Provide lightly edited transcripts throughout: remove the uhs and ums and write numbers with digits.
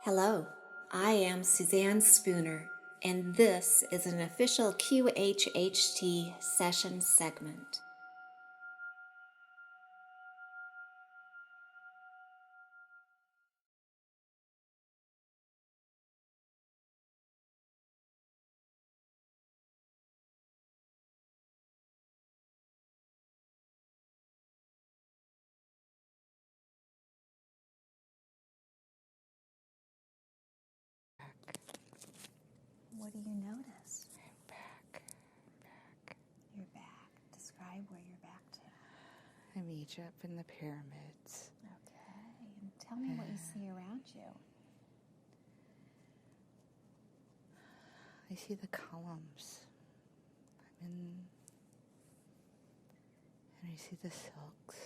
Hello, I am Suzanne Spooner, and this is an official QHHT session segment. What do you notice? I'm back. You're back. Describe where you're back to. I'm Egypt in the pyramids. Okay, and tell me what you see around you. I see the columns. And I see the silks.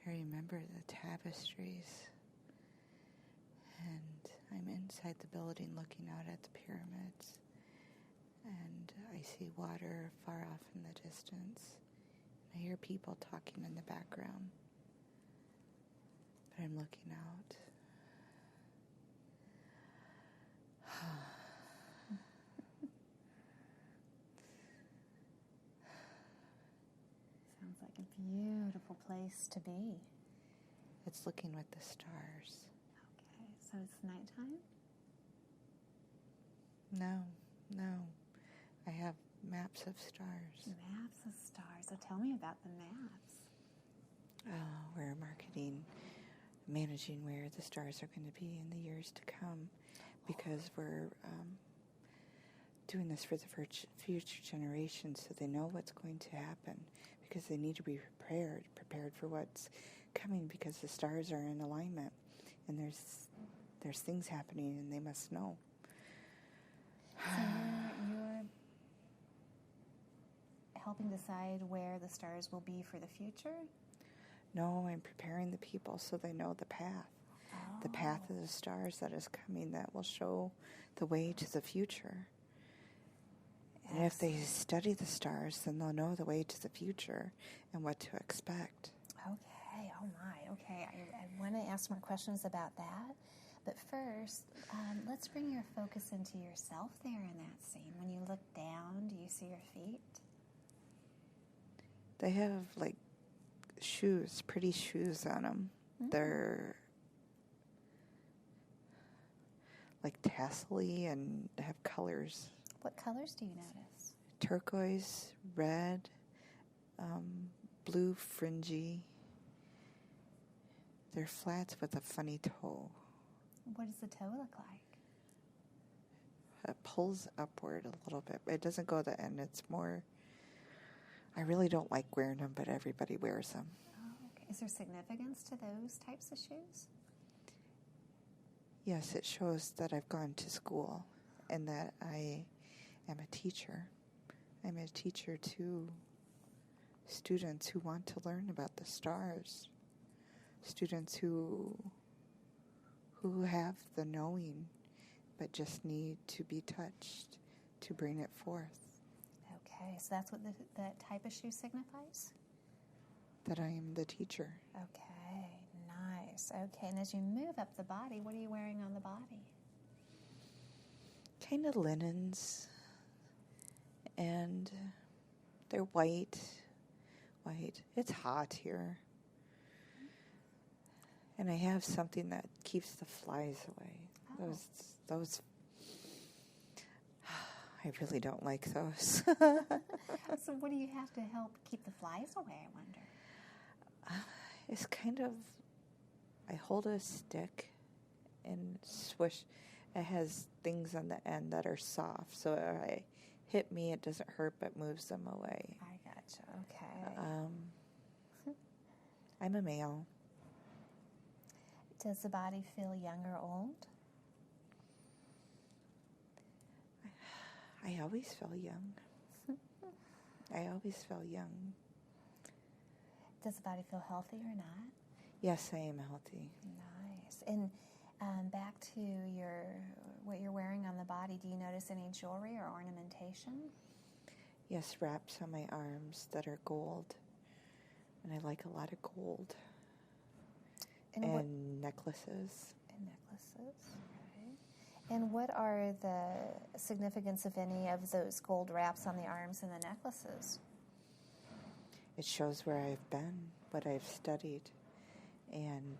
I remember the tapestries. And I'm inside the building looking out at the pyramids. And I see water far off in the distance. I hear people talking in the background. But I'm looking out. Sounds like a beautiful place to be. It's looking with the stars. Okay, so it's nighttime? No. I have maps of stars. Maps of stars. So tell me about the maps. We're managing where the stars are going to be in the years to come, because we're doing this for the future generations, so they know what's going to happen, because they need to be prepared for what's coming, because the stars are in alignment, and there's things happening, and they must know. So you're helping decide where the stars will be for the future? No, I'm preparing the people so they know the path. The path of the stars that is coming, that will show the way to the future. Yes. And if they study the stars, then they'll know the way to the future and what to expect. Okay, oh my, okay. I want to ask more questions about that. But first, let's bring your focus into yourself there in that scene. When you look down, do you see your feet? They have, like, shoes, pretty shoes on them. Mm. They're like tassel-y and have colors. What colors do you notice? Turquoise, red, blue fringy. They're flats with a funny toe. What does the toe look like? It pulls upward a little bit. It doesn't go to the end. It's more... I really don't like wearing them, but everybody wears them. Oh, okay. Is there significance to those types of shoes? Yes, it shows that I've gone to school and that I am a teacher. I'm a teacher to students who want to learn about the stars. Students who have the knowing, but just need to be touched to bring it forth. Okay, so that's what that type of shoe signifies? That I am the teacher. Okay, nice. Okay, and as you move up the body, what are you wearing on the body? Kind of linens, and they're white. It's hot here. And I have something that keeps the flies away. Oh. Those I really don't like those. So what do you have to help keep the flies away, I wonder? It's kind of, I hold a stick and swish. It has things on the end that are soft, so if I hit me, it doesn't hurt, but moves them away. I gotcha, okay. I'm a male. Does the body feel young or old? I always feel young. I always feel young. Does the body feel healthy or not? Yes, I am healthy. Nice. And back to what you're wearing on the body, do you notice any jewelry or ornamentation? Yes, wraps on my arms that are gold. And I like a lot of gold. And and necklaces. And necklaces, okay. And what are the significance, if any, of those gold wraps on the arms and the necklaces? It shows where I've been, what I've studied, and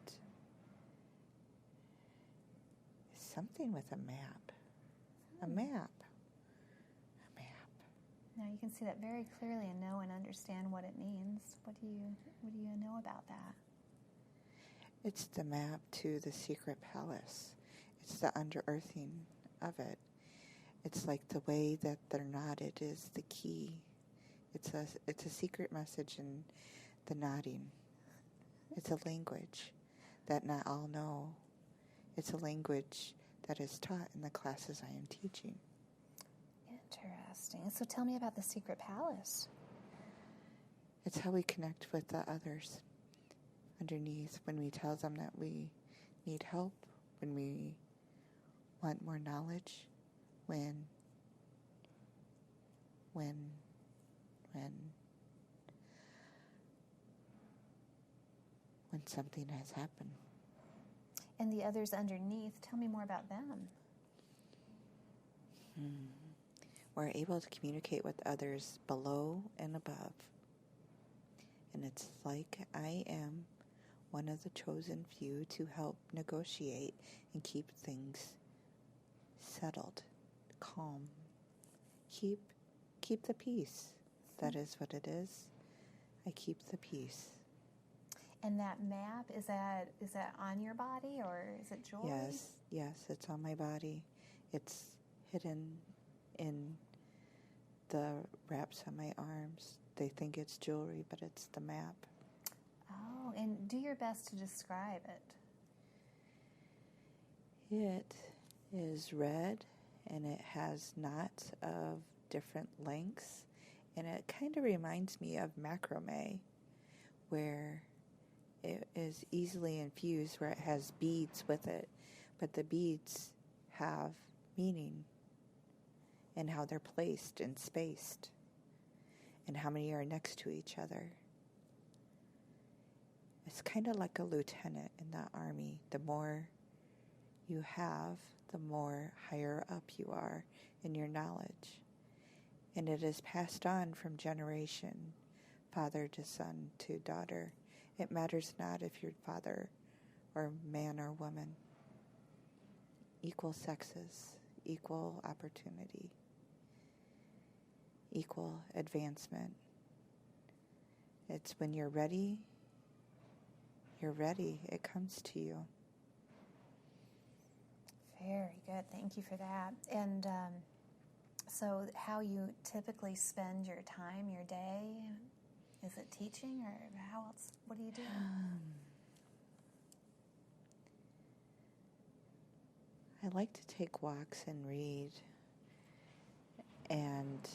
something with a map. A map. Now you can see that very clearly and know and understand what it means. What do you know about that? It's the map to the secret palace. It's the under-earthing of it. It's like the way that they're knotted is the key. It's a secret message in the knotting. It's a language that not all know. It's a language that is taught in the classes I am teaching. Interesting. So tell me about the secret palace. It's how we connect with the others underneath, when we tell them that we need help, when we want more knowledge, when something has happened. And the others underneath, tell me more about them. We're able to communicate with others below and above. And it's like I am one of the chosen few to help negotiate and keep things settled, calm. Keep the peace. That is what it is. I keep the peace. And that map, is that on your body or is it jewelry? Yes, it's on my body. It's hidden in the wraps on my arms. They think it's jewelry, but it's the map. Oh, and do your best to describe it. It is red, and it has knots of different lengths, and it kind of reminds me of macrame, where it is easily infused, where it has beads with it, but the beads have meaning and how they're placed and spaced and how many are next to each other. It's kind of like a lieutenant in the army. The more you have, the more higher up you are in your knowledge. And it is passed on from generation, father to son to daughter. It matters not if you're father or man or woman. Equal sexes, equal opportunity, equal advancement. It's when you're ready. It comes to you. Very good. Thank you for that. And so how you typically spend your time, your day, is it teaching or how else? What do you do? I like to take walks and read, and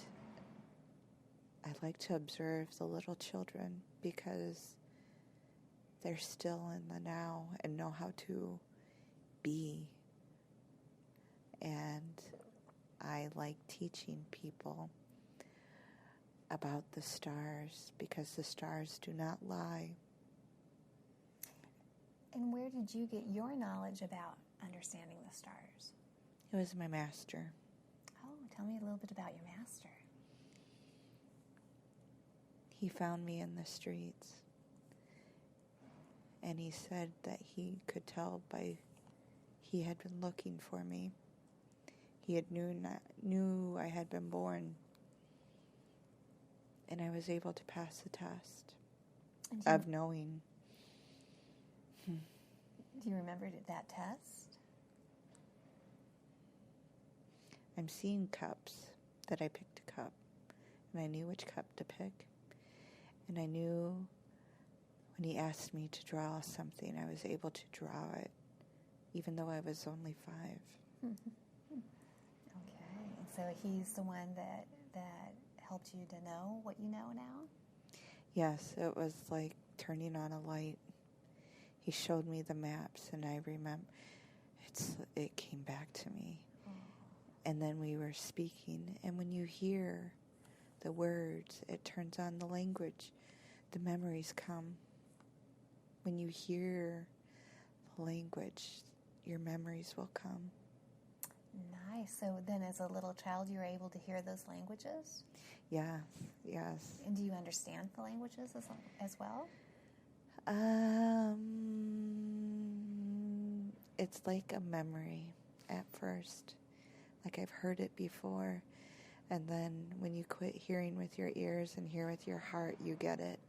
I like to observe the little children because they're still in the now and know how to be. And I like teaching people about the stars because the stars do not lie. And where did you get your knowledge about understanding the stars? It was my master. Oh, tell me a little bit about your master. He found me in the streets, and he said that he could tell by he had been looking for me. He had knew I had been born, and I was able to pass the test of knowing. Do you remember that test? I'm seeing cups that I picked a cup, and I knew which cup to pick. And I knew when he asked me to draw something, I was able to draw it, even though I was only 5. Okay, and so he's the one that helped you to know what you know now? Yes, it was like turning on a light. He showed me the maps, and I remember it came back to me. Oh. And then we were speaking, and when you hear the words, it turns on the language. The memories come. When you hear language, your memories will come. Nice. So then as a little child, you were able to hear those languages? Yes, yes. And do you understand the languages as well? It's like a memory at first. Like I've heard it before. And then when you quit hearing with your ears and hear with your heart, you get it.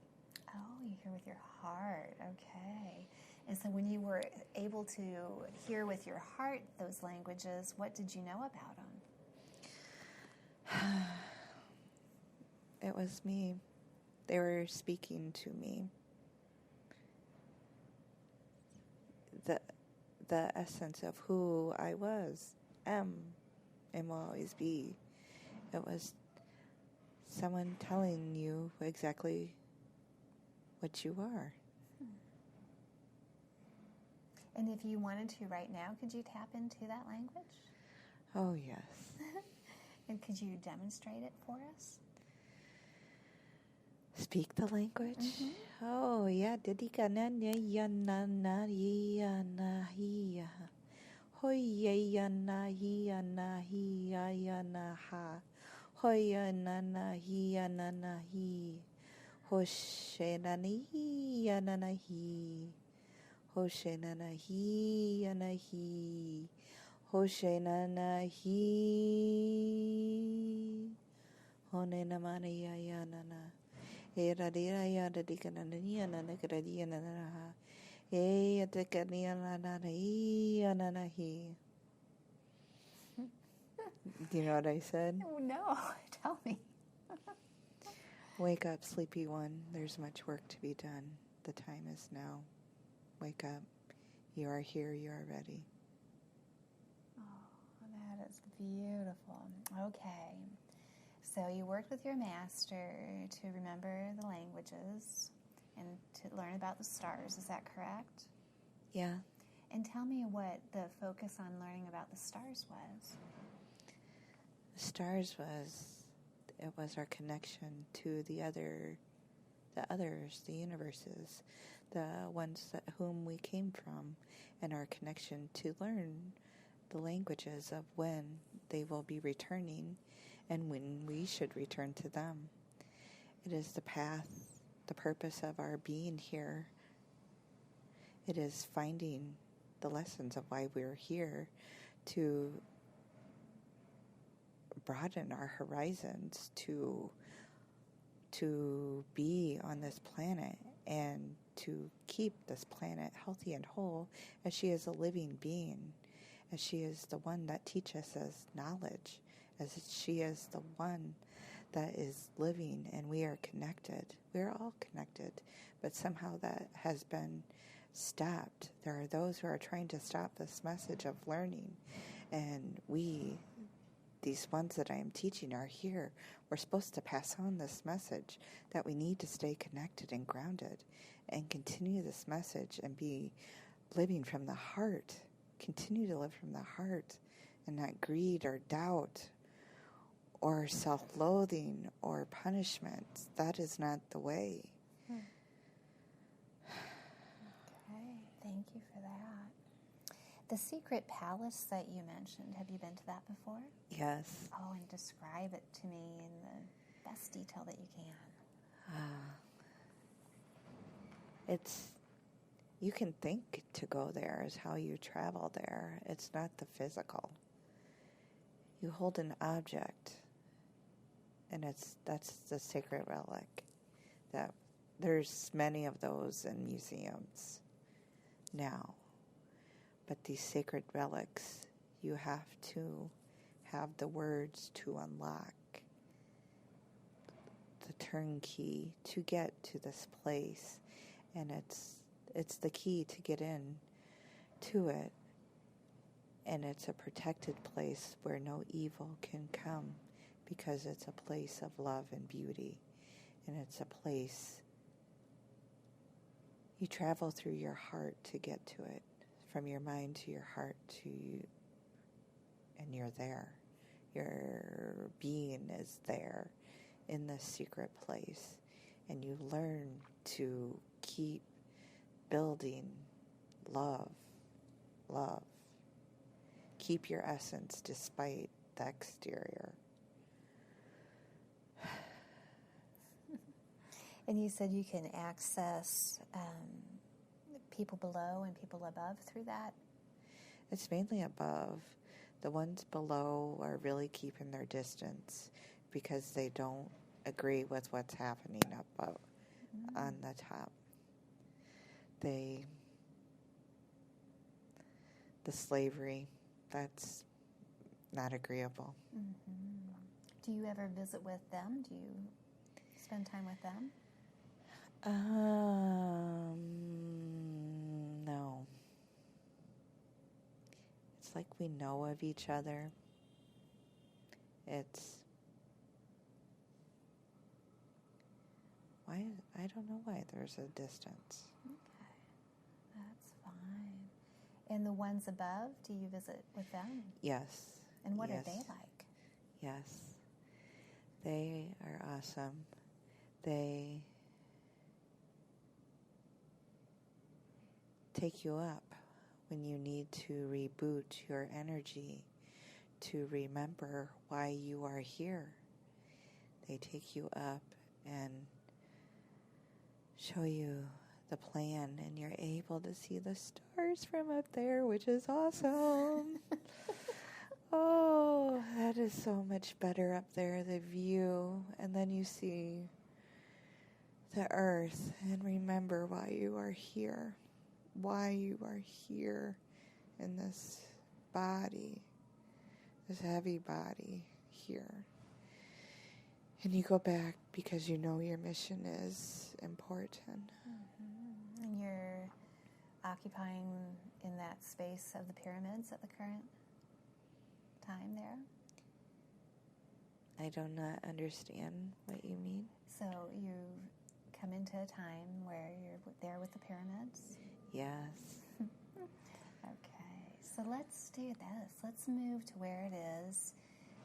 Oh, you hear with your heart. Okay. And so when you were able to hear with your heart those languages, what did you know about them? It was me. They were speaking to me. The essence of who I was, am, and will always be. It was someone telling you exactly what you are. And if you wanted to right now, could you tap into that language? Oh, yes. And could you demonstrate it for us? Speak the language? Mm-hmm. Oh, yeah. Didika na ya na na ya na ya. Hoya ya na ya na ya na ha. Hoya na ya na hi. Hoshe na ya na hi. Hoshe na hi ya na hi. Hoshe na hi. Hone na mana ya na na. Era dira ya da dikana na na gradia na na ha. E ya te kania na na na na hi. Do you know what I said? Oh, no, tell me. Wake up, sleepy one. There's much work to be done. The time is now. Wake up. You are here. You are ready. Oh, that is beautiful. Okay. So you worked with your master to remember the languages and to learn about the stars. Is that correct? Yeah. And tell me what the focus on learning about the stars was. The stars was our connection to the others, the universes, the ones whom we came from, and our connection to learn the languages of when they will be returning and when we should return to them. It is the path, the purpose of our being here. It is finding the lessons of why we're here to broaden our horizons, to be on this planet and to keep this planet healthy and whole as she is a living being, as she is the one that teaches us knowledge, as she is the one that is living and we are connected. We're all connected, but somehow that has been stopped. There are those who are trying to stop this message of learning, and these ones that I am teaching are here. We're supposed to pass on this message that we need to stay connected and grounded and continue this message and be living from the heart. Continue to live from the heart and not greed or doubt or self-loathing or punishment. That is not the way. Okay, thank you for that. The secret palace that you mentioned, have you been to that before? Yes. Oh, and describe it to me in the best detail that you can. You can think to go there is how you travel there. It's not the physical. You hold an object, and that's the sacred relic. That there's many of those in museums now. But these sacred relics, you have to have the words to unlock the turnkey to get to this place, and it's the key to get in to it, and it's a protected place where no evil can come because it's a place of love and beauty, and it's a place you travel through your heart to get to it, from your mind to your heart to you, and you're there. Your being is there in this secret place, and you learn to keep building love love. Keep your essence despite the exterior. And you said you can access people below and people above through that? It's mainly above. The ones below are really keeping their distance because they don't agree with what's happening up on the top. The slavery, that's not agreeable. Mm-hmm. Do you ever visit with them? Do you spend time with them? No. It's like we know of each other. I don't know why there's a distance. Okay, that's fine. And the ones above, do you visit with them? Yes. And what yes. are they like? Yes. They are awesome. They take you up when you need to reboot your energy to remember why you are here. They take you up and show you the plan, and you're able to see the stars from up there, which is awesome. Oh, that is so much better up there, the view. And then you see the earth and remember why you are here. Why you are here in this body, this heavy body here. And you go back because you know your mission is important. Mm-hmm. And you're occupying in that space of the pyramids at the current time there? I do not understand what you mean. So you come into a time where you're there with the pyramids? Yes. Okay, so let's do this. Let's move to where it is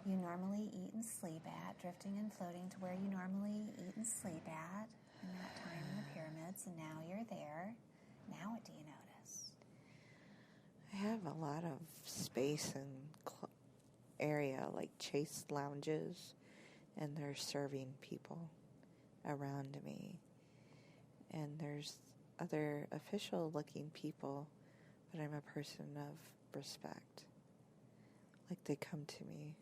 you normally eat and sleep at, drifting and floating to where you normally eat and sleep at in that time in the pyramids, and now you're there. Now what do you notice? I have a lot of space and area, like chase lounges, and they're serving people around me. And there's other official-looking people, but I'm a person of respect. Like, they come to me.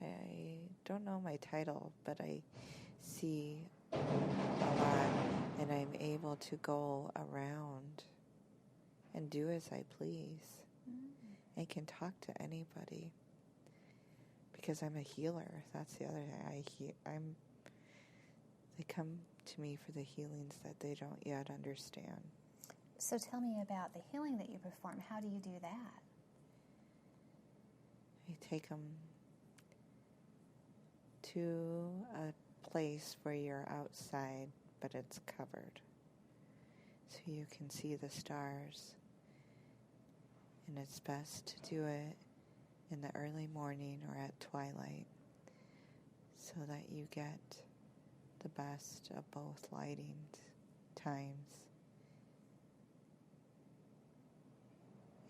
I don't know my title, but I see a lot, and I'm able to go around and do as I please. I can talk to anybody because I'm a healer. That's the other thing. They come to me for the healings that they don't yet understand. So tell me about the healing that you perform. How do you do that? I take them to a place where you're outside, but it's covered. So you can see the stars. And it's best to do it in the early morning or at twilight so that you get the best of both lighting times.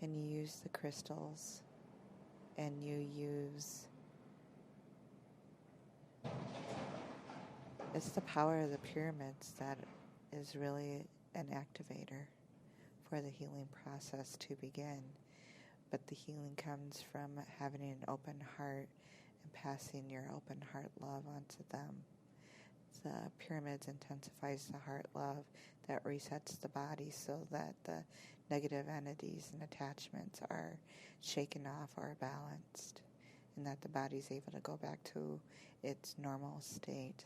And you use the crystals, and you use... It's the power of the pyramids that is really an activator for the healing process to begin. But the healing comes from having an open heart and passing your open heart love onto them. The pyramids intensifies the heart love that resets the body so that the negative entities and attachments are shaken off or balanced, and that the body's able to go back to its normal state.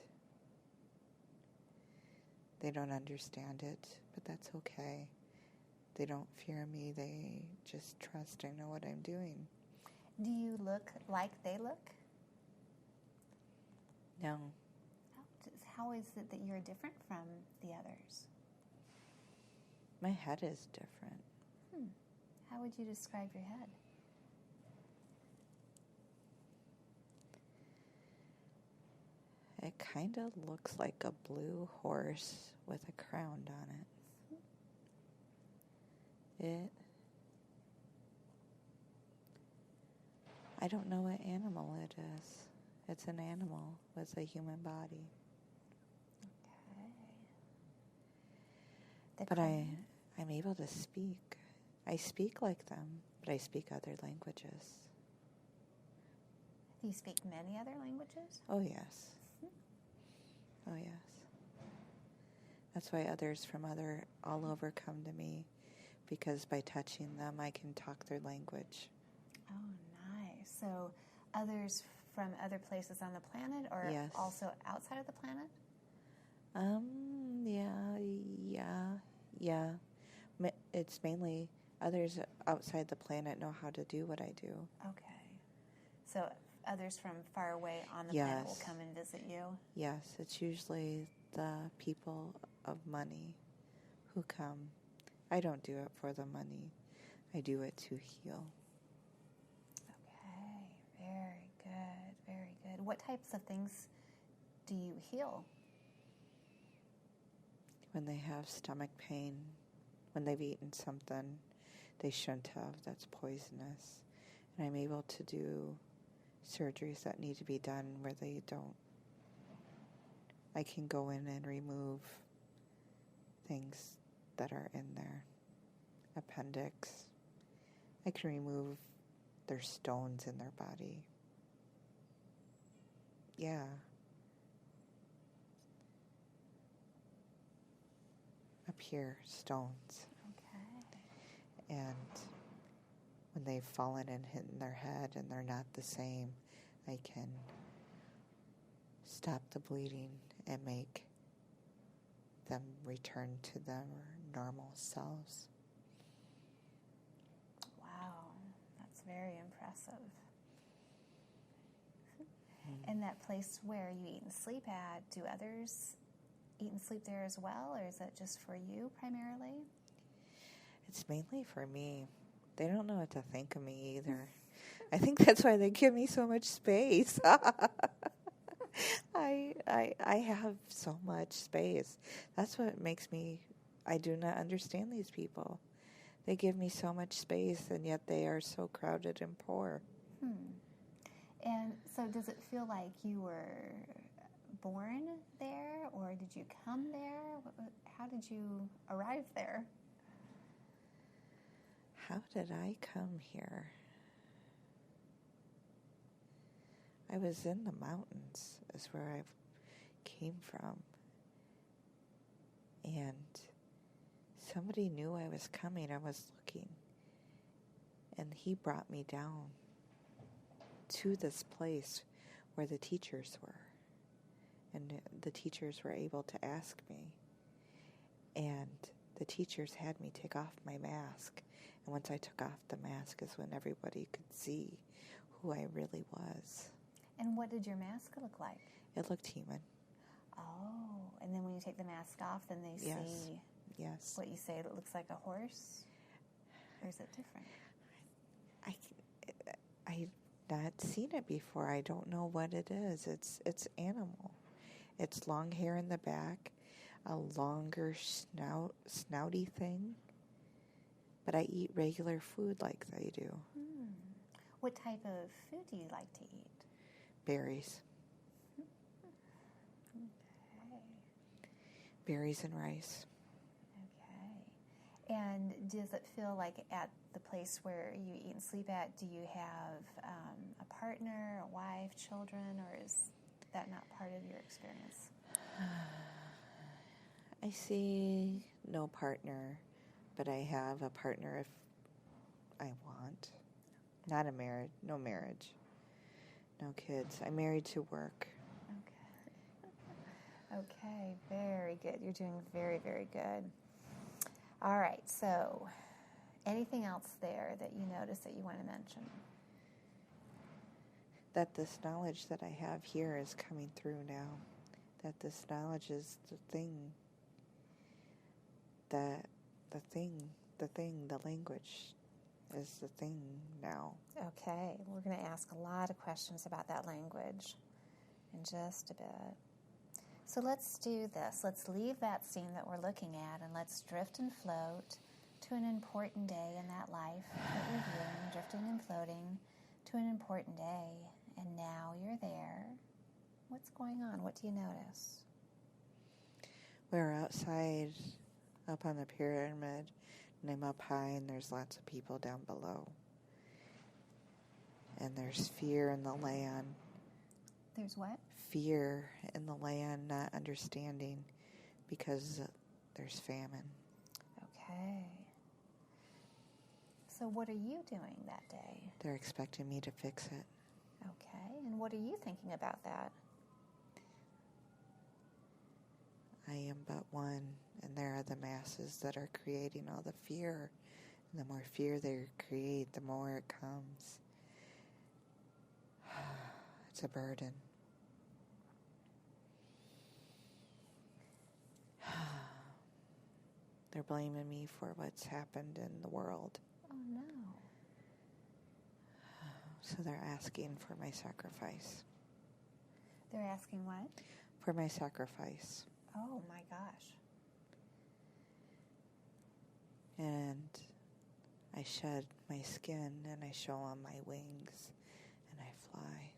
They don't understand it, but that's okay. They don't fear me. They just trust I know what I'm doing. Do you look like they look? No. How is it that you're different from the others? My head is different. How would you describe your head? It kind of looks like a blue horse with a crown on it. I don't know what animal it is. It's an animal with a human body. Okay. But I'm able to speak. I speak like them, but I speak other languages. Do you speak many other languages? Oh, yes. Oh, yes. That's why others from all over come to me, because by touching them, I can talk their language. Oh, nice. So others from other places on the planet, or Yes. also outside of the planet? Yeah. It's mainly others outside the planet know how to do what I do. Okay. So others from far away on the planet will come and visit you? Yes, it's usually the people of money who come. I don't do it for the money. I do it to heal. Okay, very good, very good. What types of things do you heal? When they have stomach pain, when they've eaten something they shouldn't have that's poisonous, and I'm able to do surgeries that need to be done where they don't. I can go in and remove things that are in their appendix. I can remove their stones in their body. Yeah. Up here, stones. Okay. And when they've fallen and hit in their head and they're not the same, I can stop the bleeding and make them return to their normal selves. Wow, that's very impressive. And that place where you eat and sleep at, do others eat and sleep there as well, or is that just for you primarily? It's mainly for me. They don't know what to think of me either. I think that's why they give me so much space. I have so much space. That's what makes me, I do not understand these people. They give me so much space, and yet they are so crowded and poor. And so does it feel like you were born there, or did you come there? How did you arrive there? How did I come here? I was in the mountains, is where I came from. And somebody knew I was coming. I was looking. And he brought me down to this place where the teachers were. And the teachers were able to ask me. And the teachers had me take off my mask. And once I took off the mask is when everybody could see who I really was. And what did your mask look like? It looked human. Oh, and then when you take the mask off, then they see what you say. It looks like a horse? Or is it different? I've not seen it before. I don't know what it is. It's animal. It's long hair in the back, a longer snouty thing. But I eat regular food like they do. What type of food do you like to eat? Berries. Okay. Berries and rice. Okay. And does it feel like at the place where you eat and sleep at, do you have a partner, a wife, children, or is that not part of your experience? I see no partner, but I have a partner if I want. Not a marriage, no marriage, no kids. I'm married to work. Okay, very good. You're doing very, very good. All right, so anything else there that you notice that you want to mention? That this knowledge that I have here is coming through now. That this knowledge is the thing. The language is the thing now. Okay, we're going to ask a lot of questions about that language in just a bit. So let's do this. Let's leave that scene that we're looking at and let's drift and float to an important day in that life that we're viewing, drifting and floating to to an important day, and now you're there. What's going on? What do you notice? We're outside up on the pyramid, and I'm up high, and there's lots of people down below. And there's fear in the land. There's what? Fear in the land, not understanding, because there's famine. Okay. So what are you doing that day? They're expecting me to fix it. Okay. And what are you thinking about that? I am but one, and there are the masses that are creating all the fear. And the more fear they create, the more it comes. It's a burden. They're blaming me for what's happened in the world. Oh, no. So they're asking for my sacrifice. They're asking what? For my sacrifice. Oh, my gosh. And I shed my skin and I show on my wings and I fly.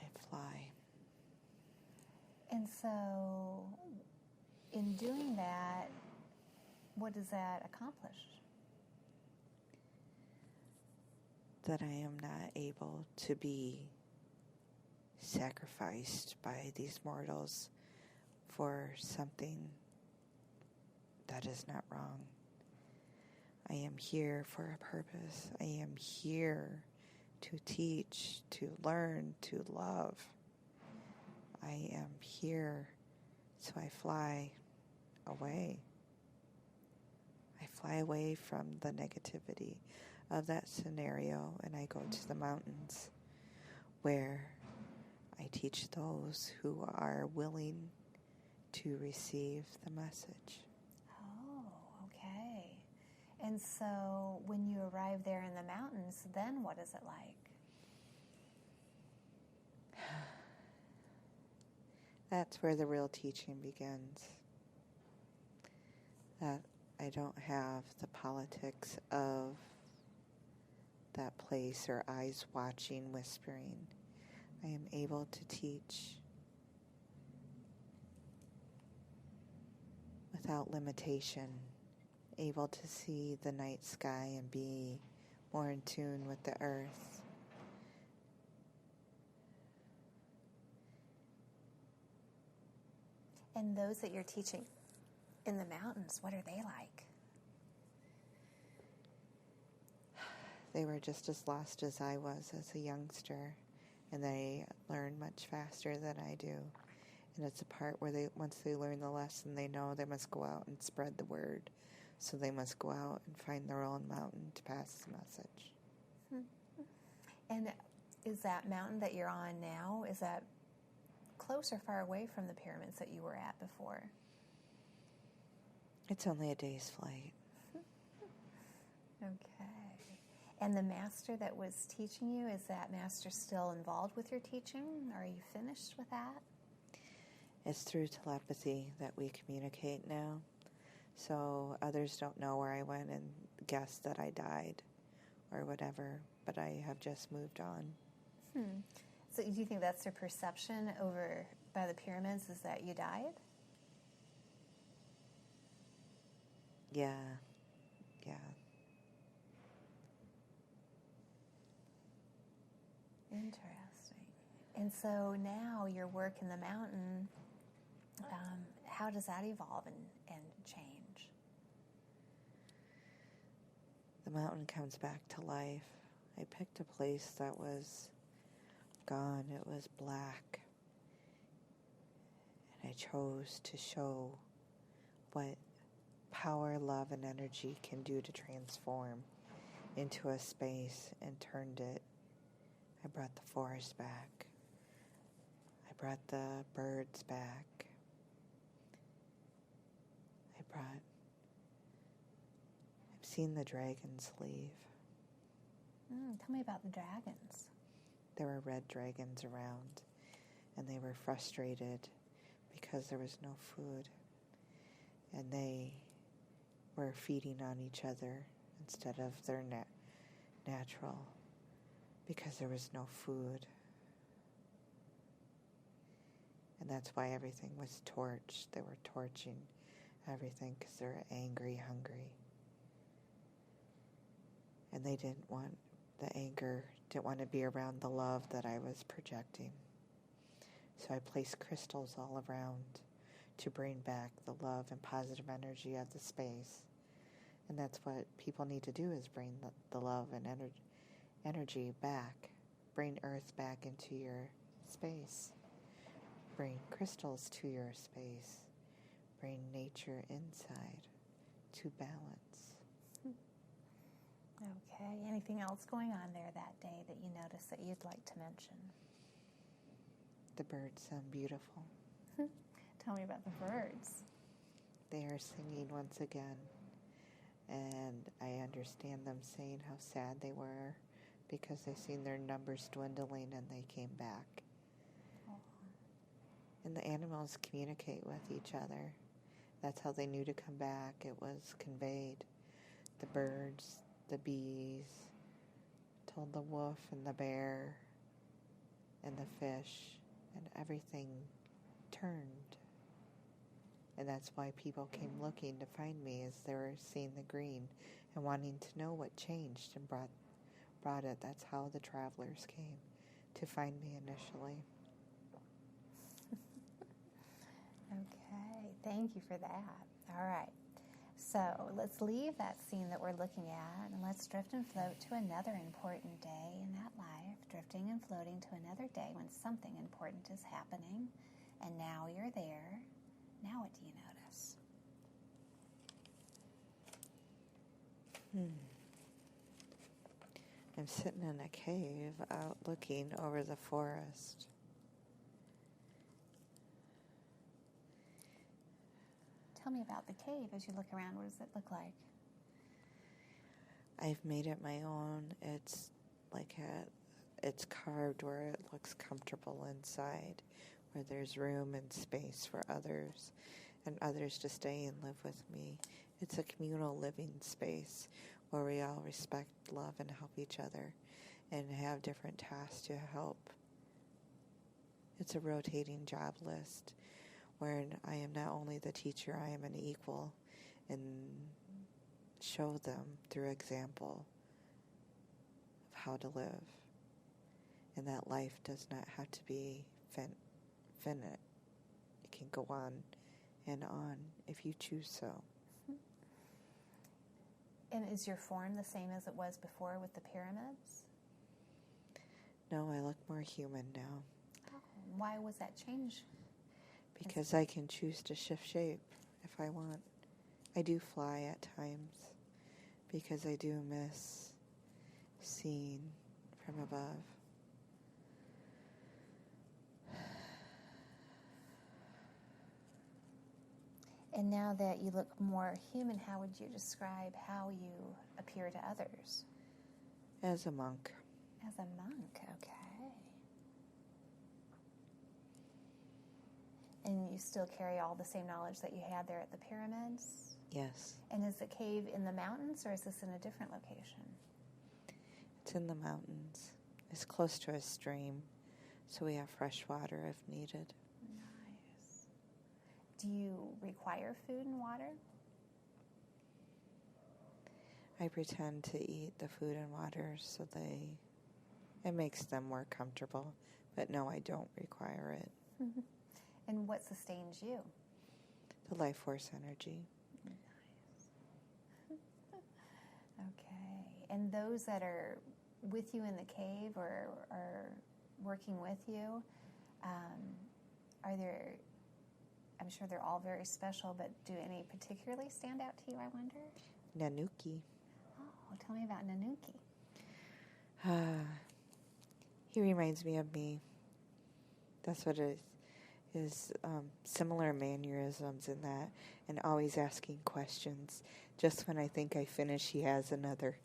I fly. And so, in doing that, what does that accomplish? That I am not able to be sacrificed by these mortals for something that is not wrong. I am here for a purpose. I am here to teach, to learn, to love. I am here, so I fly away. I fly away from the negativity of that scenario, and I go to the mountains where I teach those who are willing to receive the message. Oh, okay. And so when you arrive there in the mountains, then what is it like? That's where the real teaching begins. That I don't have the politics of that place or eyes watching, whispering. I am able to teach without limitation, able to see the night sky and be more in tune with the earth. And those that you're teaching in the mountains, what are they like? They were just as lost as I was as a youngster, and they learn much faster than I do. And it's a part where once they learn the lesson, they know they must go out and spread the word. So they must go out and find their own mountain to pass the message. And is that mountain that you're on now, is that close or far away from the pyramids that you were at before? It's only a day's flight. Okay. And the master that was teaching you, is that master still involved with your teaching? Are you finished with that? It's through telepathy that we communicate now. So others don't know where I went and guess that I died or whatever, but I have just moved on. So do you think that's their perception over by the pyramids, is that you died? Yeah. Interesting. And so now your work in the mountain, how does that evolve and change? The mountain comes back to life. I picked a place that was gone. It was black. And I chose to show what power, love, and energy can do to transform into a space, and turned it. I brought the forest back. I brought the birds back. I've seen the dragons leave. Tell me about the dragons. There were red dragons around, and they were frustrated because there was no food. And they were feeding on each other, instead of their natural, because there was no food. And that's why everything was torched. They were torching everything because they were angry, hungry. And they didn't want the anger, didn't want to be around the love that I was projecting. So I placed crystals all around to bring back the love and positive energy of the space. And that's what people need to do, is bring the love and energy back. Bring earth back into your space. Bring crystals to your space. Bring nature inside to balance. Okay. Anything else going on there that day that you noticed that you'd like to mention? The birds sound beautiful. Tell me about the birds. They are singing once again. And I understand them saying how sad they were because they've seen their numbers dwindling and they came back. And the animals communicate with each other. That's how they knew to come back. It was conveyed. The birds, the bees, told the wolf and the bear and the fish, and everything turned. And that's why people came looking to find me, as they were seeing the green and wanting to know what changed and brought it. That's how the travelers came to find me initially. Okay, thank you for that. All right, so let's leave that scene that we're looking at, and let's drift and float to another important day in that life, drifting and floating to another day when something important is happening, and now you're there. Now what do you notice? I'm sitting in a cave out looking over the forest. Tell me about the cave as you look around. What does it look like? I've made it my own. It's it's carved where it looks comfortable inside, where there's room and space for others and others to stay and live with me. It's a communal living space where we all respect, love, and help each other and have different tasks to help. It's a rotating job list where I am not only the teacher, I am an equal, and show them through example of how to live. And that life does not have to be finite. It can go on and on if you choose so. And is your form the same as it was before with the pyramids? No, I look more human now. Oh, why was that change? Because I can choose to shift shape if I want. I do fly at times because I do miss seeing from above. And now that you look more human, how would you describe how you appear to others? As a monk. As a monk, okay. And you still carry all the same knowledge that you had there at the pyramids? Yes. And is the cave in the mountains, or is this in a different location? It's in the mountains. It's close to a stream, so we have fresh water if needed. Nice. Do you require food and water? I pretend to eat the food and water so it makes them more comfortable. But no, I don't require it. And what sustains you? The life force energy. Nice. Okay. And those that are with you in the cave or are working with you, are there, I'm sure they're all very special, but do any particularly stand out to you, I wonder? Nanuki. Oh, tell me about Nanuki. He reminds me of me. That's what it is. Similar mannerisms in that, and always asking questions. Just when I think I finish, he has another.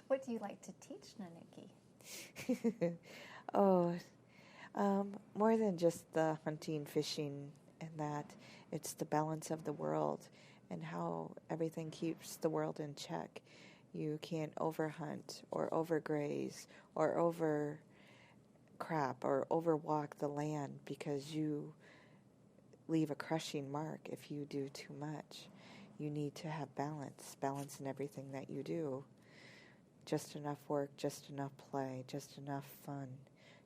What do you like to teach Nanuki? More than just the hunting, fishing and that it's the balance of the world and how everything keeps the world in check. You can't overhunt or overgraze or overcrop or overwalk the land, because you leave a crushing mark if you do too much. You need to have balance in everything that you do. Just enough work, just enough play, just enough fun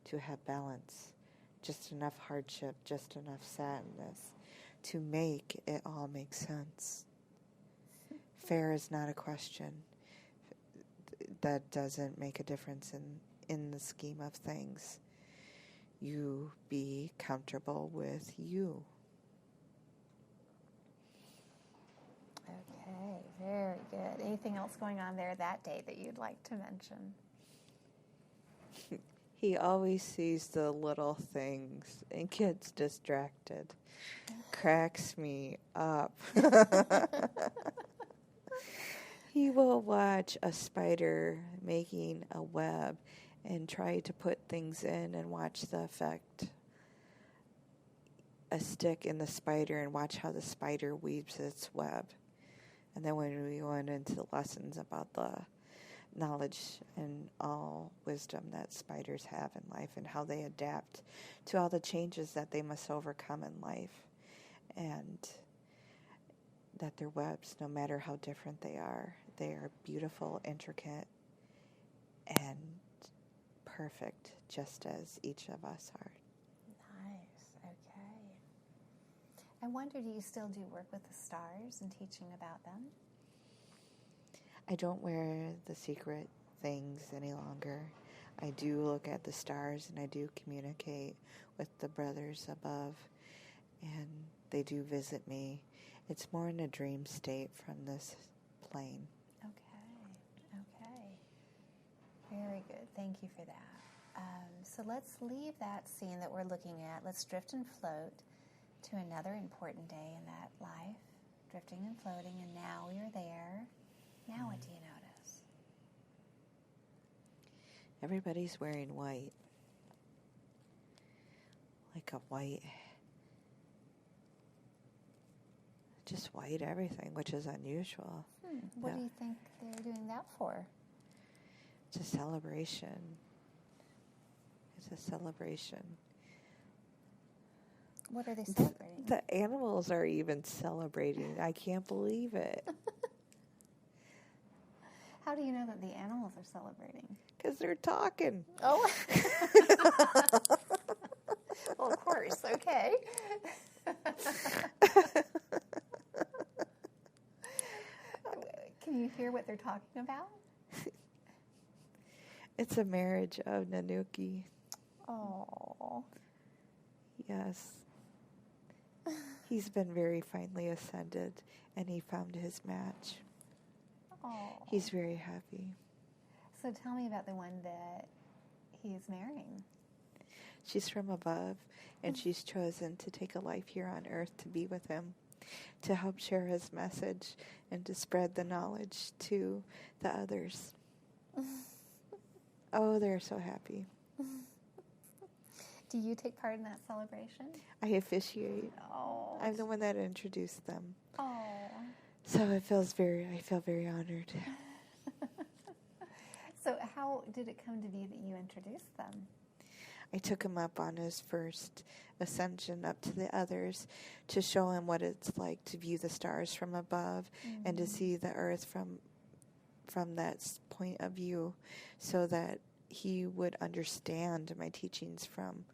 to have balance. Just enough hardship, just enough sadness to make it all make sense. Fair is not a question. That doesn't make a difference in the scheme of things. You be comfortable with you. Okay, very good. Anything else going on there that day that you'd like to mention? He always sees the little things and gets distracted. Cracks me up. He will watch a spider making a web and try to put things in and watch the effect. A stick in the spider and watch how the spider weaves its web. And then when we went into the lessons about the knowledge and all wisdom that spiders have in life and how they adapt to all the changes that they must overcome in life, and that their webs, no matter how different they are beautiful, intricate, and perfect, just as each of us are. Nice. Okay. I wonder, do you still do work with the stars and teaching about them? I don't wear the secret things any longer. I do look at the stars and I do communicate with the brothers above, and they do visit me. It's more in a dream state from this plane. Okay. Very good. Thank you for that. So let's leave that scene that we're looking at. Let's drift and float to another important day in that life. Drifting and floating, and now you're there. Now what do you notice? Everybody's wearing white. Like a white, just white everything, which is unusual. What do you think they're doing that for? It's a celebration. It's a celebration. What are they celebrating? The animals are even celebrating. I can't believe it. How do you know that the animals are celebrating? Because they're talking. Oh. Well, of course. Okay. Can you hear what they're talking about? It's a marriage of Nanuki. Oh. Yes. He's been very finely ascended, and he found his match. Oh. He's very happy. So tell me about the one that he's marrying. She's from above, and she's chosen to take a life here on earth to be with him, to help share his message and to spread the knowledge to the others. Oh, they're so happy. Do you take part in that celebration? I officiate. Oh. I'm the one that introduced them. Oh. So I feel very honored. So how did it come to be that you introduced them? I took him up on his first ascension up to the others to show him what it's like to view the stars from above and to see the earth from that point of view, so that he would understand my teachings from,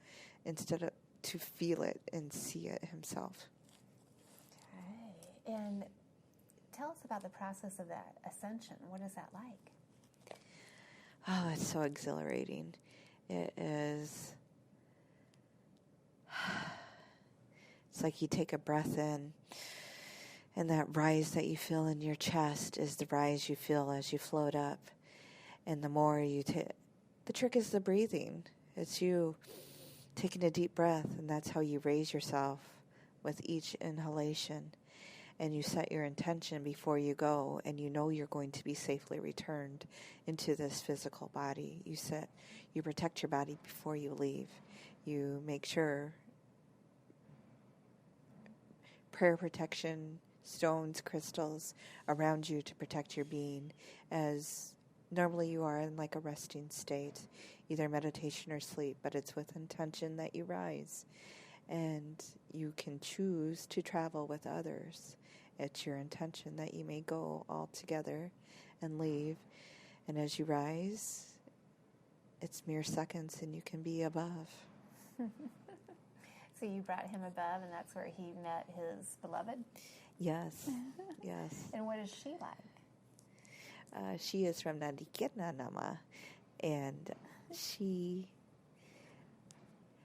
instead of to feel it and see it himself. Okay. And tell us about the process of that ascension. What is that like? Oh, it's so exhilarating. It is. It's like you take a breath in, and that rise that you feel in your chest is the rise you feel as you float up. And the more you take, the trick is the breathing. It's you taking a deep breath, and that's how you raise yourself with each inhalation. And you set your intention before you go, and you know you're going to be safely returned into this physical body. You protect your body before you leave. You make sure prayer protection stones, crystals around you to protect your being, as normally you are in like a resting state, either meditation or sleep, but it's with intention that you rise. And you can choose to travel with others. It's your intention that you may go all together and leave. And as you rise, it's mere seconds and you can be above. So you brought him above, and that's where he met his beloved? Yes, yes. And what is she like? She is from Nadikinanama, and she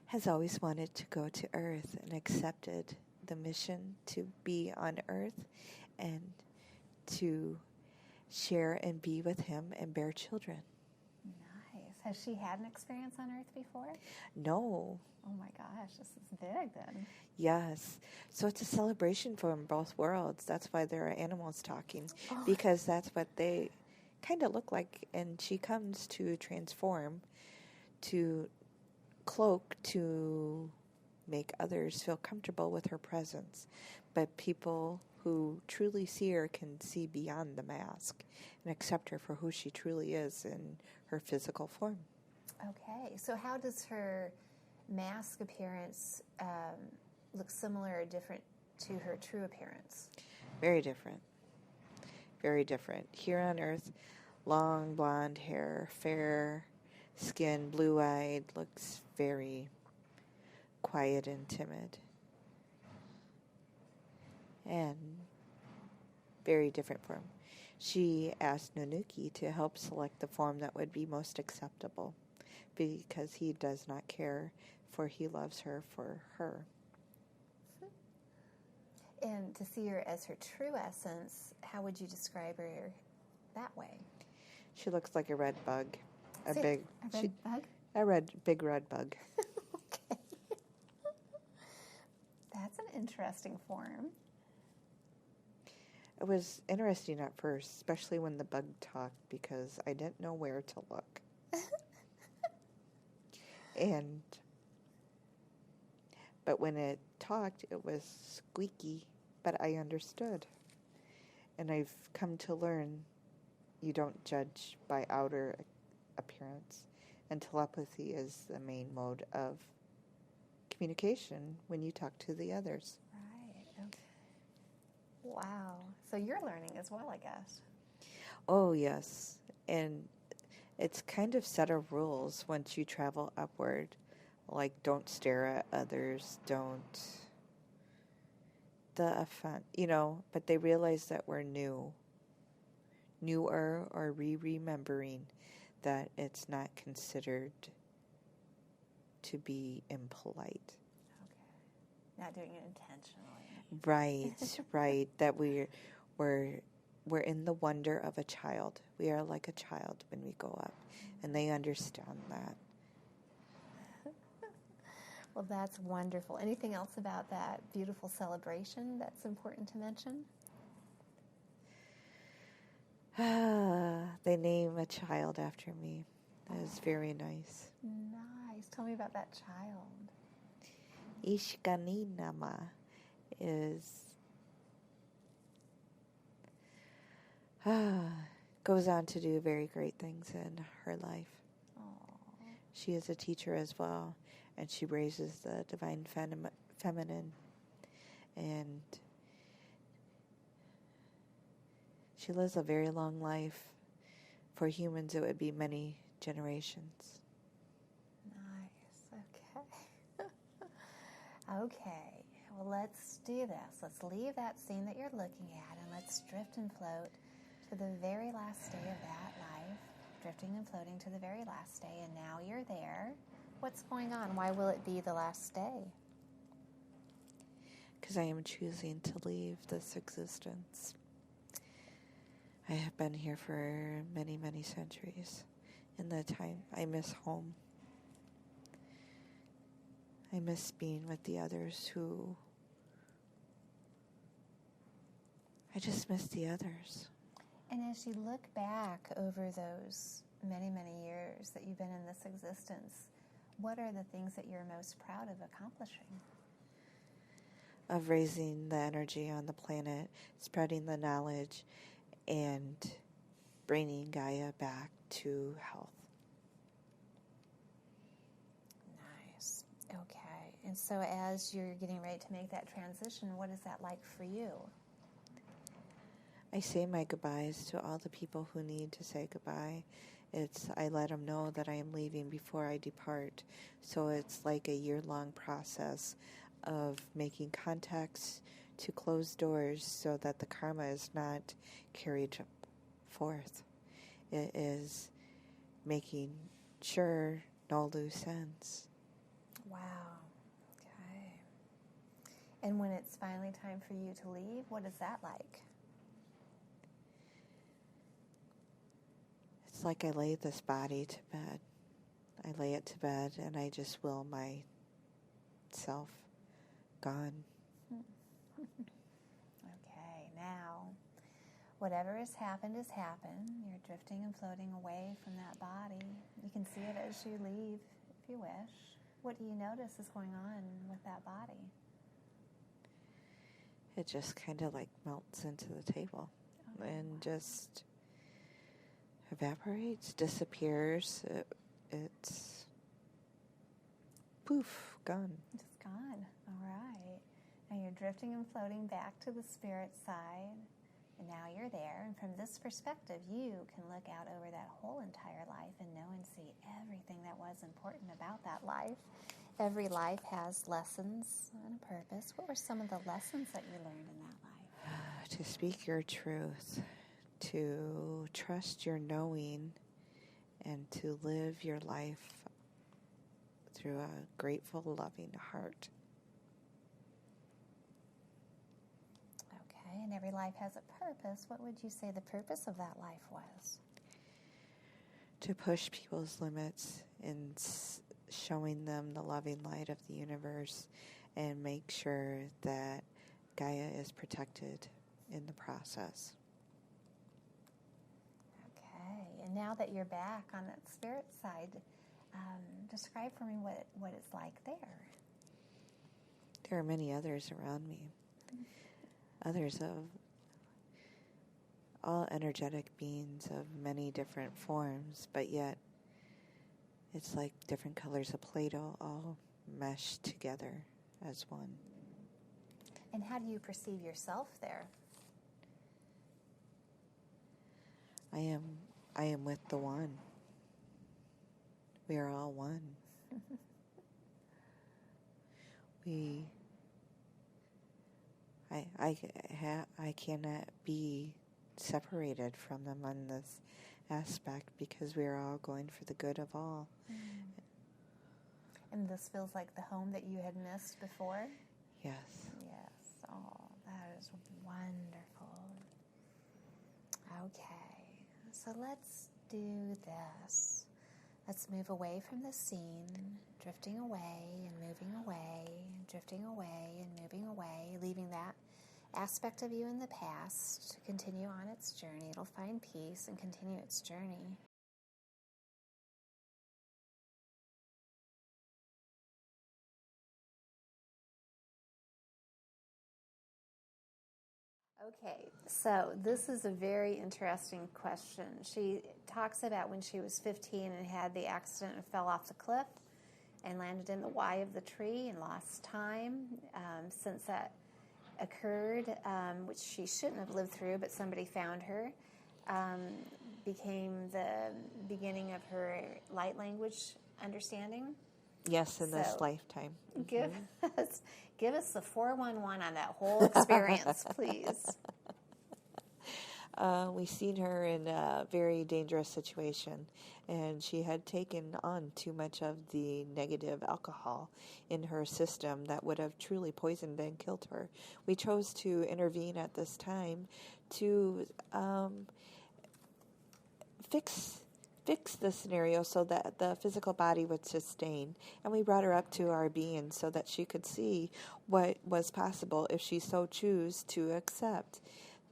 has always wanted to go to Earth and accepted the mission to be on Earth and to share and be with him and bear children. Nice. Has she had an experience on Earth before? No. Oh my gosh, this is big then. Yes. So it's a celebration from both worlds. That's why there are animals talking, because that's what they kind of look like. And she comes to transform, to cloak, to make others feel comfortable with her presence. But people who truly see her can see beyond the mask and accept her for who she truly is in her physical form. Okay. So how does her mask appearance look similar or different to her true appearance? Very different. Very different. Here on Earth, long blonde hair, fair skin, blue-eyed, looks very quiet and timid. And very different form. She asked Nanuki to help select the form that would be most acceptable, because he does not care, for he loves her for her. And to see her as her true essence, how would you describe her that way? She looks like a red bug. A red bug? A big red bug. Okay. That's an interesting form. It was interesting at first, especially when the bug talked, because I didn't know where to look. But when it talked, it was squeaky, but I understood. And I've come to learn you don't judge by outer appearance, and telepathy is the main mode of communication when you talk to the others. Right, okay. Wow. So you're learning as well, I guess. Oh, yes. And it's kind of set of rules once you travel upward. Like, don't stare at others, don't... The offense, but they realize that we're newer, or remembering that it's not considered to be impolite. Okay. Not doing it intentionally. Right, right. That we're in the wonder of a child. We are like a child when we go up, and they understand that. Well, that's wonderful. Anything else about that beautiful celebration that's important to mention? They name a child after me. That is very nice. Nice. Tell me about that child. Ishkaninama goes on to do very great things in her life. Aww. She is a teacher as well, and she raises the divine feminine, and she lives a very long life. For humans, it would be many generations. Nice. Okay. Okay. Well, let's do this. Let's leave that scene that you're looking at, and let's drift and float to the very last day of that life. Drifting and floating to the very last day, and now you're there. What's going on? Why will it be the last day? Because I am choosing to leave this existence. I have been here for many, many centuries. In that time, I miss home. I miss being with the others I just miss the others. And as you look back over those many, many years that you've been in this existence, what are the things that you're most proud of accomplishing? of raising the energy on the planet, spreading the knowledge, and bringing Gaia back to health. Nice. Okay. And so as you're getting ready to make that transition, what is that like for you? I say my goodbyes to all the people who need to say goodbye. I let them know that I am leaving before I depart. So it's like a year-long process of making contacts to close doors so that the karma is not carried forth. It is making sure no loose ends. Wow. Okay. And when it's finally time for you to leave, what is that like? It's like I lay this body to bed. I lay it to bed and I just will myself gone. Okay, now, whatever has happened has happened. You're drifting and floating away from that body. You can see it as you leave, if you wish. What do you notice is going on with that body? It just kind of like melts into the table and just evaporates, disappears. It's poof, gone. Just gone. All right. Now you're drifting and floating back to the spirit side. And now you're there. And from this perspective, you can look out over that whole entire life and know and see everything that was important about that life. Every life has lessons and a purpose. What were some of the lessons that you learned in that life? To speak your truth, to trust your knowing, and to live your life through a grateful, loving heart. Okay, and every life has a purpose. What would you say the purpose of that life was? To push people's limits in showing them the loving light of the universe and make sure that Gaia is protected in the process. Okay, and now that you're back on that spirit side, describe for me what it's like there. There are many others around me. Others of all energetic beings of many different forms, but yet it's like different colors of Play-Doh all meshed together as one. And how do you perceive yourself there? I am with the one. We are all one. I cannot be separated from them on this aspect because we are all going for the good of all. And this feels like the home that you had missed before? Yes. Yes. Oh, that is wonderful. Okay, so let's do this. Let's move away from the scene, drifting away and moving away, drifting away and moving away, leaving that aspect of you in the past to continue on its journey. It'll find peace and continue its journey. Okay, so this is a very interesting question. She talks about when she was 15 and had the accident and fell off the cliff and landed in the Y of the tree and lost time. Since that occurred, which she shouldn't have lived through, but somebody found her, became the beginning of her light language understanding. Yes, in this lifetime. Give us the 411 on that whole experience, please. We seen her in a very dangerous situation, and she had taken on too much of the negative alcohol in her system that would have truly poisoned and killed her. We chose to intervene at this time to fix the scenario so that the physical body would sustain. And we brought her up to our being so that she could see what was possible if she so choose to accept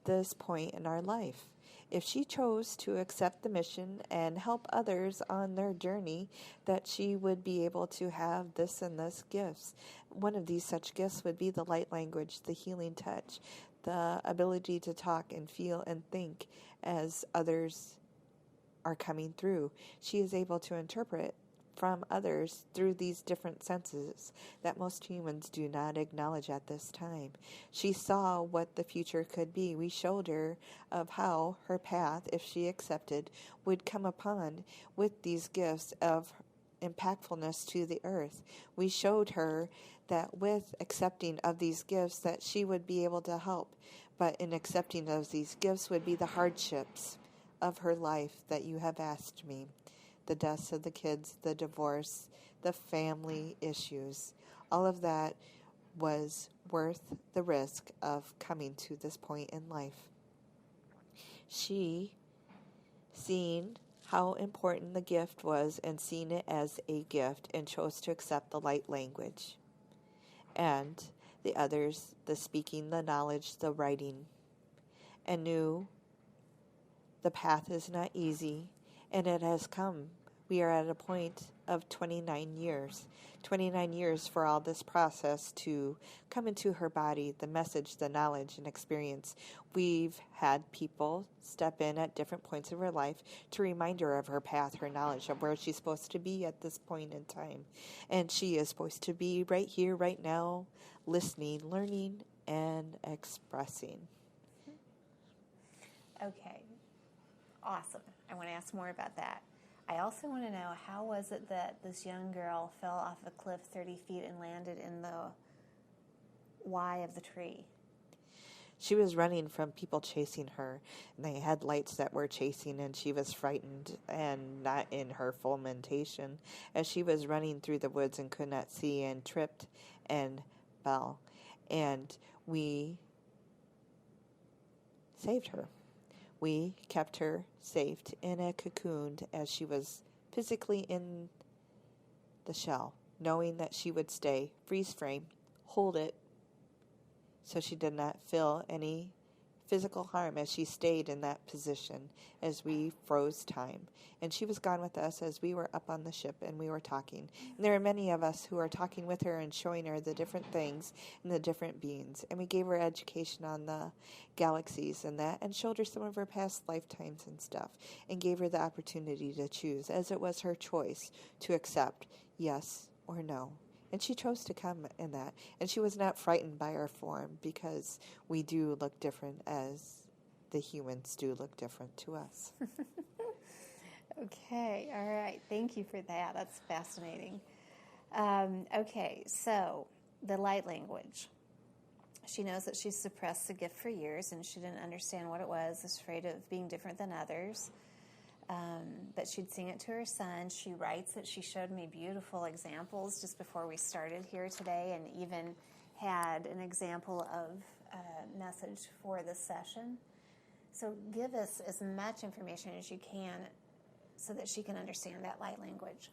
this point in our life. if she chose to accept the mission and help others on their journey, that she would be able to have this and this gifts. One of these such gifts would be the light language, the healing touch, the ability to talk and feel and think as others are coming through. She is able to interpret from others through these different senses that most humans do not acknowledge at this time. She saw what the future could be. We showed her of how her path, if she accepted, would come upon with these gifts of impactfulness to the earth. We showed her that with accepting of these gifts that she would be able to help, but in accepting of these gifts would be the hardships of her life that you have asked me. The deaths of the kids, the divorce, the family issues, all of that was worth the risk of coming to this point in life. She, seeing how important the gift was and seeing it as a gift, and chose to accept the light language. And the others, the speaking, the knowledge, the writing, and knew the path is not easy, and it has come. We are at a point of 29 years. 29 years for all this process to come into her body, the message, the knowledge, and experience. We've had people step in at different points of her life to remind her of her path, her knowledge, of where she's supposed to be at this point in time. And she is supposed to be right here, right now, listening, learning, and expressing. Okay. Awesome. I want to ask more about that. I also want to know, how was it that this young girl fell off a cliff 30 feet and landed in the Y of the tree? She was running from people chasing her, and they had lights that were chasing, and she was frightened and not in her full mentation as she was running through the woods and could not see and tripped and fell. And we saved her. We kept her safe in a cocoon as she was physically in the shell, knowing that she would stay freeze frame, hold it, so she did not feel any physical harm as she stayed in that position as we froze time. And she was gone with us as we were up on the ship and we were talking. And there are many of us who are talking with her and showing her the different things and the different beings. And we gave her education on the galaxies and that, and showed her some of her past lifetimes and stuff, and gave her the opportunity to choose, as it was her choice to accept yes or no. And she chose to come in that. And she was not frightened by our form, because we do look different as the humans do look different to us. Okay, all right. Thank you for that. That's fascinating. Okay, so the light language. She knows that she's suppressed the gift for years, and she didn't understand what it was, afraid of being different than others. But she'd sing it to her son. She writes that she showed me beautiful examples just before we started here today, and even had an example of a message for this session. So give us as much information as you can so that she can understand that light language.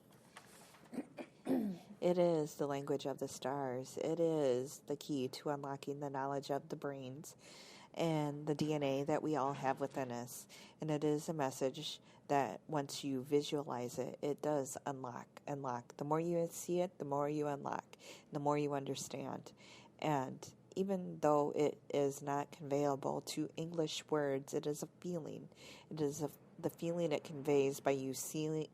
It is the language of the stars. It is the key to unlocking the knowledge of the brains and the DNA that we all have within us. And it is a message that once you visualize it, it does unlock. The more you see it, the more you unlock, the more you understand. And even though it is not conveyable to English words, it is a feeling. It is the feeling it conveys by you seeing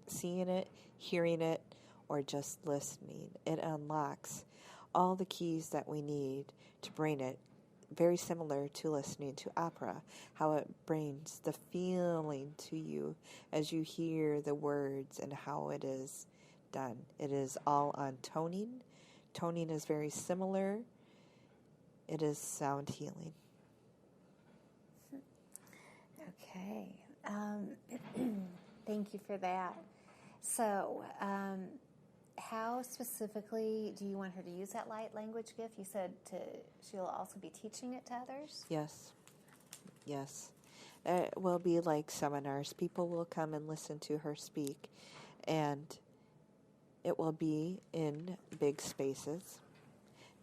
it, hearing it, or just listening. It unlocks all the keys that we need to bring it. Very similar to listening to opera, how it brings the feeling to you as you hear the words and how it is done. It is all on toning. Toning is very similar. It is sound healing. Okay. Thank you for that. So, how specifically do you want her to use that light language gift? You said she'll also be teaching it to others? Yes. It will be like seminars. People will come and listen to her speak, and it will be in big spaces.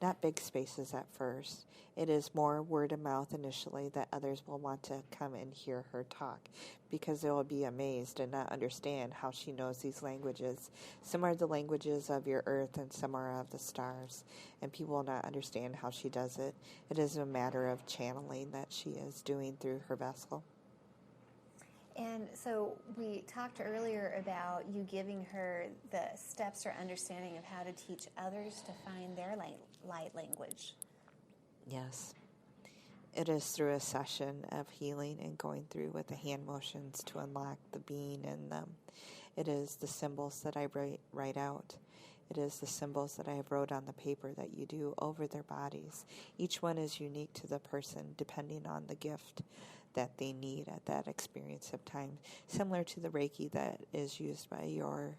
not big spaces at first. It is more word of mouth initially that others will want to come and hear her talk because they will be amazed and not understand how she knows these languages. Some are the languages of your earth and some are of the stars, and people will not understand how she does it. It is a matter of channeling that she is doing through her vessel. And so we talked earlier about you giving her the steps or understanding of how to teach others to find their light language. Yes. It is through a session of healing and going through with the hand motions to unlock the being in them. It is the symbols that I write out. It is the symbols that I have wrote on the paper that you do over their bodies. Each one is unique to the person depending on the gift that they need at that experience of time, similar to the Reiki that is used by your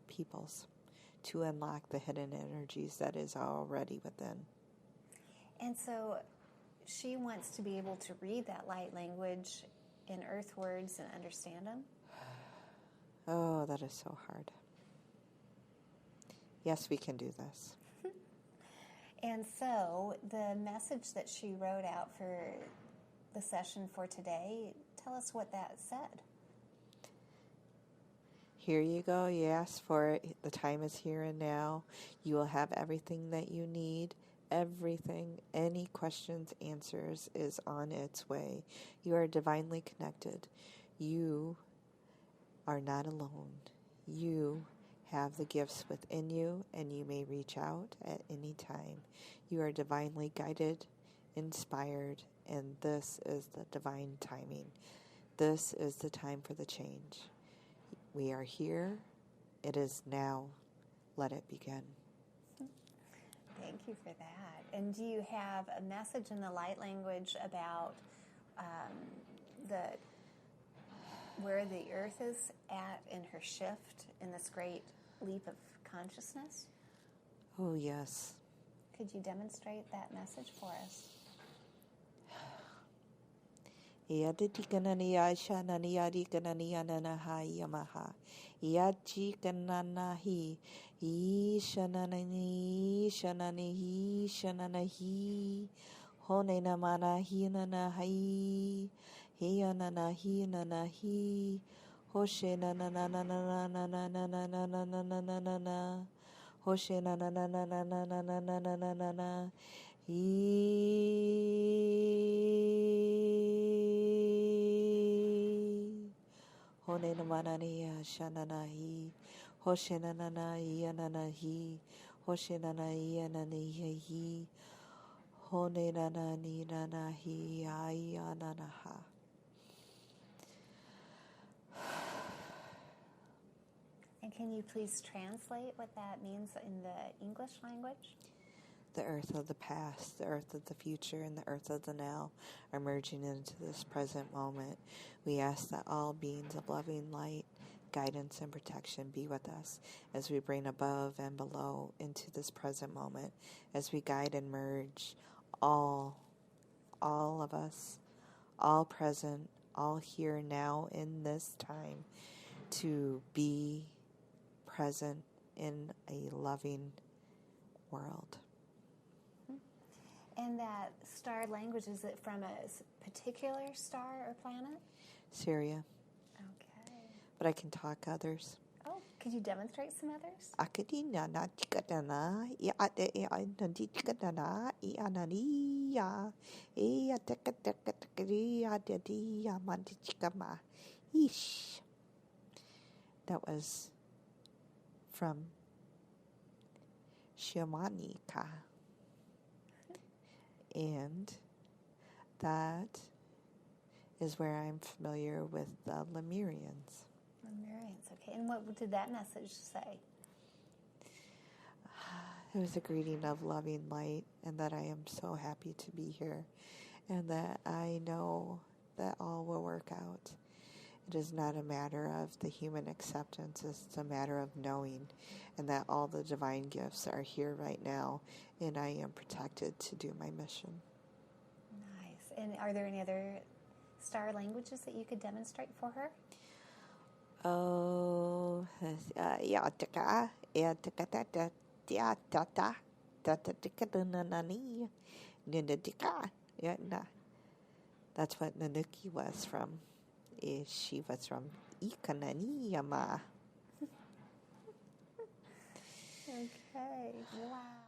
peoples to unlock the hidden energies that is already within. And so she wants to be able to read that light language in earth words and understand them? Oh, that is so hard. Yes, we can do this. And so the message that she wrote out for the session for today, tell us what that said. Here you go. You asked for it. The time is here and now. You will have everything that you need. Everything, any questions, answers is on its way. You are divinely connected. You are not alone. You have the gifts within you, and you may reach out at any time. You are divinely guided, inspired, and this is the divine timing. This is the time for the change. We are here. It is now. Let it begin. Thank you for that. And do you have a message in the light language about where the earth is at in her shift in this great leap of consciousness? Oh, yes. Could you demonstrate that message for us? Yadikanani Shanani Yadikanani Ananaha Yamaha Yachi Kananahi Shanani Shanani Shananahi Honena Manahi Nanahi Hiyananahi Nanahi Hoshe Nanananananananananananana Hoshe Nanananananananananana Hone namananiya shananahi, hoshe nananahi ananahi, hoshe nananahi ananahi, hone nanani nanahi ayananaha. And can you please translate what that means in the English language? The earth of the past, the earth of the future, and the earth of the now are merging into this present moment. We ask that all beings of loving light, guidance, and protection be with us as we bring above and below into this present moment, as we guide and merge all of us, all present, all here now in this time, to be present in a loving world. And that star language, is it from a particular star or planet? Syria. Okay. But I can talk others. Oh, could you demonstrate some others? Akadina na tikatana ya ate ya tikatana ya nania ya tekatekateri ya dedi ya mantikama ish. That was from Shamanika. And that is where I'm familiar with the Lemurians. Lemurians, okay. And what did that message say? It was a greeting of loving light, and that I am so happy to be here, and that I know that all will work out. It is not a matter of the human acceptance, it's a matter of knowing, and that all the divine gifts are here right now, and I am protected to do my mission. Nice. And are there any other star languages that you could demonstrate for her? Oh, That's what Nanuki was from. She was from Ikananiyama. Okay. Wow.